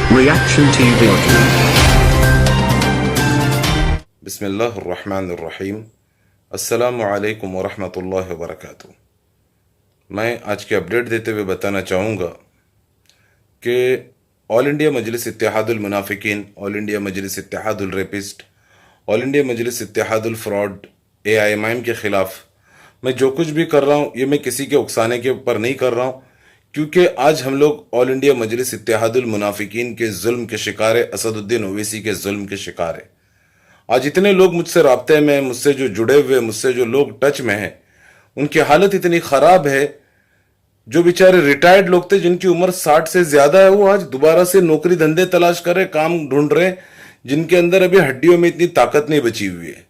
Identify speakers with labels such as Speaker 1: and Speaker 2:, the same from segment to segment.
Speaker 1: Reaction TV audio.
Speaker 2: बिस्मिल्लाहिर्रहमानिर्रहीम। अस्सलामु अलैकुम वरहमतुल्लाहि वबरकातुहू। मैं आज की अपडेट देते हुए बताना चाहूँगा कि ऑल इंडिया मजलिस इत्तेहादुल मुनाफिकीन, ऑल इंडिया मजलिस इत्तेहादुल रेपिस्ट, ऑल इंडिया मजलिस इत्तेहादुल फ्रॉड AIMIM के ख़िलाफ़ मैं जो कुछ भी कर रहा हूँ ये मैं किसी के उकसाने के ऊपर नहीं कर रहा हूँ, क्योंकि आज हम लोग ऑल इंडिया मजलिस इत्तेहादुल मुनाफिकीन के जुल्म के शिकार है, असदुद्दीन ओवैसी के जुल्म के शिकार है। आज इतने लोग मुझसे राब्ते में, मुझसे जो जुड़े हुए, मुझसे जो लोग टच में हैं, उनकी हालत इतनी ख़राब है। जो बेचारे रिटायर्ड लोग थे जिनकी उम्र 60 से ज़्यादा है, वो आज दोबारा से नौकरी धंधे तलाश कर रहे, काम ढूंढ रहे, जिनके अंदर अभी हड्डियों में इतनी ताकत नहीं बची हुई है।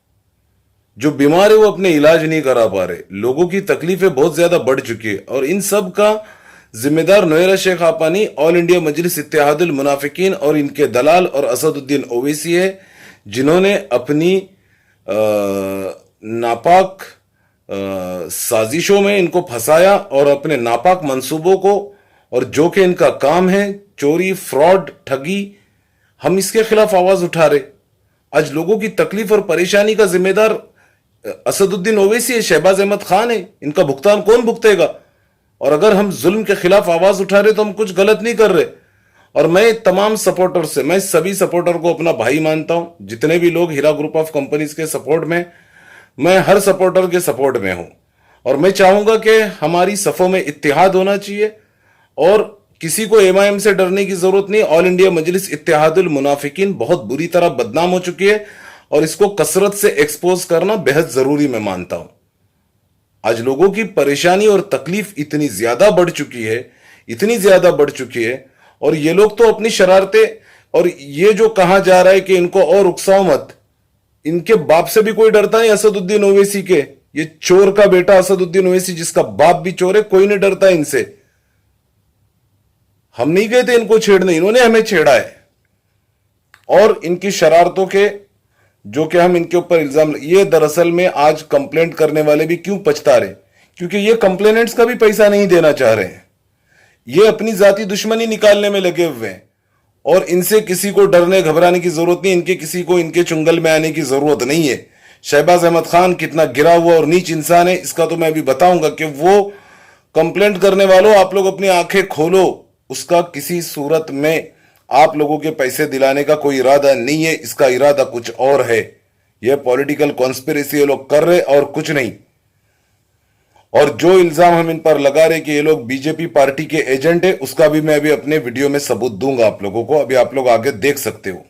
Speaker 2: जो बीमार है वो अपने इलाज नहीं करा पा रहे। लोगों की तकलीफें बहुत ज़्यादा बढ़ चुकी है और इन सब का जिम्मेदार नोएरा शेख हापानी, ऑल इंडिया मजलिस इत्तेहादुल मुनाफिकीन और इनके दलाल और असदुद्दीन ओवैसी है, जिन्होंने अपनी नापाक साजिशों में इनको फंसाया और अपने नापाक मंसूबों को, और जो कि इनका काम है चोरी, फ्रॉड, ठगी, हम इसके खिलाफ आवाज उठा रहे। आज लोगों की तकलीफ और परेशानी का जिम्मेदार असदुद्दीन ओवैसी है, शहबाज अहमद खान है। इनका भुगतान कौन भुगतेगा? और अगर हम जुल्म के खिलाफ आवाज उठा रहे तो हम कुछ गलत नहीं कर रहे। और मैं तमाम सपोर्टर से, मैं सभी सपोर्टर को अपना भाई मानता हूं। जितने भी लोग हीरा ग्रुप ऑफ कंपनीज के सपोर्ट में, मैं हर सपोर्टर के सपोर्ट में हूं और मैं चाहूंगा कि हमारी सफ़ों में इत्तेहाद होना चाहिए और किसी को MIM से डरने की जरूरत नहीं। ऑल इंडिया मजलिस इत्तेहादुल मुनाफिकीन बहुत बुरी तरह बदनाम हो चुकी है और इसको कसरत से एक्सपोज करना बेहद जरूरी मैं मानता हूं। आज लोगों की परेशानी और तकलीफ इतनी ज्यादा बढ़ चुकी है, इतनी ज्यादा बढ़ चुकी है, और ये लोग तो अपनी शरारतें, और ये जो कहा जा रहा है कि इनको और उकसाओ मत, इनके बाप से भी कोई डरता नहीं असदुद्दीन ओवैसी के। ये चोर का बेटा असदुद्दीन ओवैसी, जिसका बाप भी चोर है, कोई नहीं डरता इनसे। हम नहीं गए थे इनको छेड़ने, इन्होंने हमें छेड़ा है। और इनकी शरारतों के जो कि हम इनके ऊपर इल्जाम, ये दरअसल में आज कंप्लेंट करने वाले भी क्यों पछता रहे? क्योंकि ये कंप्लेनेंट्स का भी पैसा नहीं देना चाह रहे हैं। ये अपनी जाति दुश्मनी निकालने में लगे हुए हैं और इनसे किसी को डरने घबराने की जरूरत नहीं, इनके किसी को इनके चुंगल में आने की जरूरत नहीं है। शहबाज अहमद खान कितना गिरा हुआ और नीच इंसान है, इसका तो मैं अभी बताऊंगा कि वो कंप्लेंट करने वालों, आप लोग अपनी आंखें खोलो। उसका किसी सूरत में आप लोगों के पैसे दिलाने का कोई इरादा नहीं है, इसका इरादा कुछ और है। यह पॉलिटिकल कॉन्स्पिरेसी ये लोग कर रहे और कुछ नहीं। और जो इल्जाम हम इन पर लगा रहे कि ये लोग बीजेपी पार्टी के एजेंट है, उसका भी मैं अभी अपने वीडियो में सबूत दूंगा आप लोगों को। अभी आप लोग आगे देख सकते हो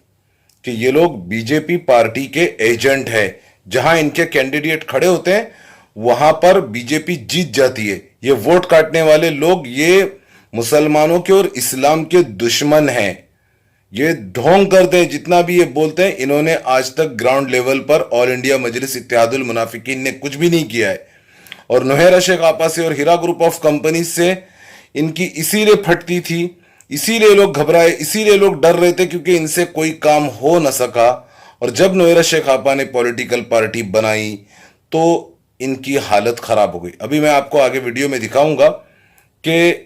Speaker 2: कि ये लोग बीजेपी पार्टी के एजेंट है। जहां इनके कैंडिडेट खड़े होते हैं वहां पर बीजेपी जीत जाती है। ये वोट काटने वाले लोग ये मुसलमानों के और इस्लाम के दुश्मन हैं। ये ढोंग करते हैं, जितना भी ये बोलते हैं। इन्होंने आज तक ग्राउंड लेवल पर ऑल इंडिया मजलिस इत्तेहादुल मुनाफिकीन ने कुछ भी नहीं किया है। और नोएरा शेख आपा से और हीरा ग्रुप ऑफ कंपनीज से इनकी इसीलिए फटती थी, इसीलिए लोग घबराए, इसीलिए लोग डर रहे थे, क्योंकि इनसे कोई काम हो न सका। और जब नोएरा शेख आपा ने पॉलिटिकल पार्टी बनाई तो इनकी हालत खराब हो गई। अभी मैं आपको आगे वीडियो में दिखाऊंगा कि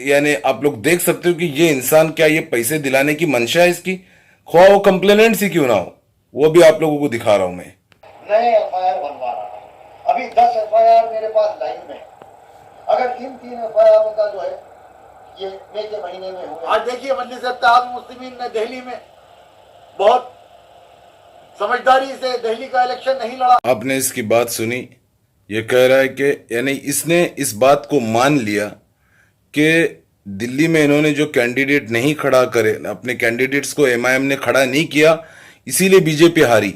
Speaker 2: यानी आप लोग देख सकते हो कि ये इंसान, क्या ये पैसे दिलाने की मंशा है इसकी? ख्वाह वो कंप्लेनेंट ही क्यों ना हो, वो भी आप लोगों को दिखा रहा हूं मैं।
Speaker 3: नए FIR बनवा रहा है। अभी 10 FIR मेरे पास लाइन में। अगर इन 3 FIR का जो है ये मई के महीने में हुआ। आज देखिए मजलिस इत्तेहाद मुस्लिमीन ने दिल्ली में बहुत समझदारी से दिल्ली का इलेक्शन नहीं लड़ा।
Speaker 2: आपने इसकी बात सुनी? ये कह रहा है कि यानी इसने इस बात को मान लिया कि दिल्ली में इन्होंने जो कैंडिडेट नहीं खड़ा करे, अपने कैंडिडेट्स को MIM ने खड़ा नहीं किया, इसीलिए बीजेपी हारी।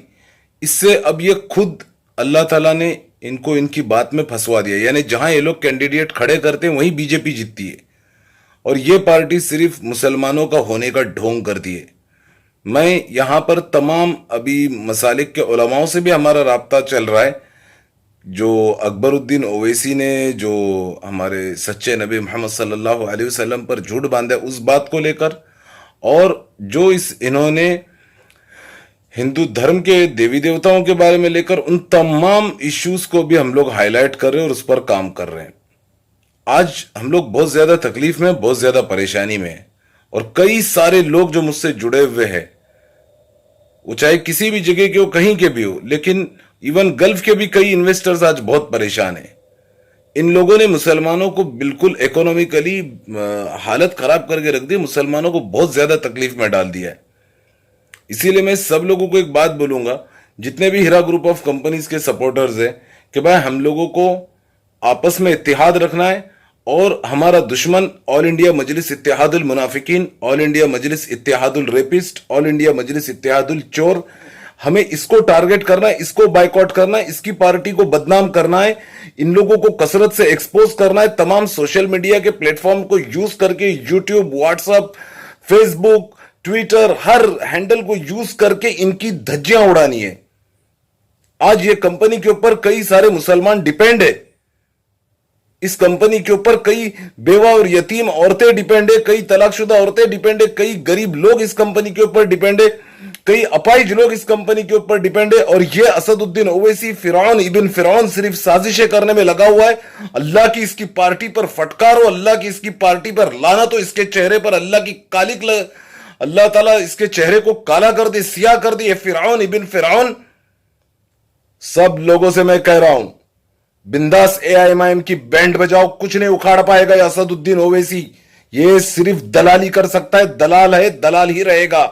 Speaker 2: इससे अब ये खुद अल्लाह ताला ने इनको इनकी बात में फंसवा दिया। यानी जहां ये लोग कैंडिडेट खड़े करते हैं वहीं बीजेपी जीतती है और ये पार्टी सिर्फ मुसलमानों का होने का ढोंग करती है। मैं यहां पर तमाम अभी मसालिक के उलमाओं से भी हमारा राब्ता चल रहा है। जो अकबरुद्दीन ओवैसी ने जो हमारे सच्चे नबी मोहम्मद सल्लल्लाहु अलैहि वसल्लम पर झूठ बांधा उस बात को लेकर, और जो इन्होंने हिंदू धर्म के देवी देवताओं के बारे में लेकर, उन तमाम इश्यूज को भी हम लोग हाईलाइट कर रहे हैं और उस पर काम कर रहे हैं। आज हम लोग बहुत ज्यादा तकलीफ में, बहुत ज्यादा परेशानी में हैं और कई सारे लोग जो मुझसे जुड़े हुए हैं, वो चाहे किसी भी जगह के हो, कहीं के भी हो, लेकिन इवन गल्फ के भी कई इन्वेस्टर्स आज बहुत परेशान हैं। इन लोगों ने मुसलमानों को बिल्कुल इकोनॉमिकली हालत खराब करके रख दी, मुसलमानों को बहुत ज्यादा तकलीफ में डाल दिया है। इसीलिए मैं सब लोगों को एक बात बोलूंगा, जितने भी हीरा ग्रुप ऑफ कंपनीज के सपोर्टर्स हैं, कि भाई हम लोगों को आपस में इत्तेहाद रखना है और हमारा दुश्मन ऑल इंडिया मजलिस इत्तेहादुल मुनाफिकीन, ऑल इंडिया मजलिस इत्तेहादुल रेपिस्ट, ऑल इंडिया मजलिस इत्तेहादुल चोर, हमें इसको टारगेट करना है, इसको बाइकआउट करना है, इसकी पार्टी को बदनाम करना है, इन लोगों को कसरत से एक्सपोज करना है, तमाम सोशल मीडिया के प्लेटफॉर्म को यूज करके, यूट्यूब, व्हाट्सएप, फेसबुक, ट्विटर, हर हैंडल को यूज करके इनकी धज्जियां उड़ानी है। आज ये कंपनी के ऊपर कई सारे मुसलमान डिपेंड है, इस कंपनी के ऊपर कई बेवा और यतीम औरतें डिपेंड है, कई तलाकशुदा औरतें डिपेंड है, कई गरीब लोग इस कंपनी के ऊपर डिपेंड है, कई अपाहिज लोग इस कंपनी के ऊपर डिपेंड है। और ये असदुद्दीन ओवैसी फिरौन इब्न फिरौन सिर्फ साजिशें करने में लगा हुआ है। अल्लाह की इसकी पार्टी पर फटकार हो, अल्लाह की इसकी पार्टी पर लानत हो, इसके चेहरे पर अल्लाह की अल्लाह ताला इसके चेहरे को काला कर दे, सियाह कर दे। फिरौन इब्न फिरौन, सब लोगों से मैं कह रहा हूं, बिंदास एआईएमआईएम की बैंड बजाओ, कुछ नहीं उखाड़ पाएगा ये असदुद्दीन ओवैसी। ये सिर्फ दलाली कर सकता है, दलाल है, दलाल ही रहेगा।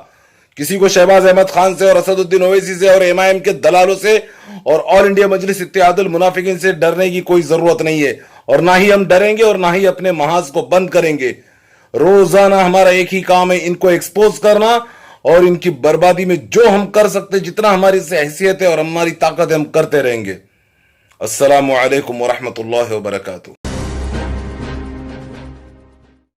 Speaker 2: किसी को शहबाज अहमद खान से और असदुद्दीन ओवैसी से और एमआईएम के दलालों से और ऑल इंडिया मजलिस इत्तेहादुल मुनाफिकीन से डरने की कोई जरूरत नहीं है, और ना ही हम डरेंगे और ना ही अपने महाज को बंद करेंगे। रोजाना हमारा एक ही काम है, इनको एक्सपोज करना और इनकी बर्बादी में जो हम कर सकते, जितना हमारी से हैसियत है और हमारी ताकत है, हम करते रहेंगे। अस्सलामु अलैकुम वरहमतुल्लाहि वबरकातुहू।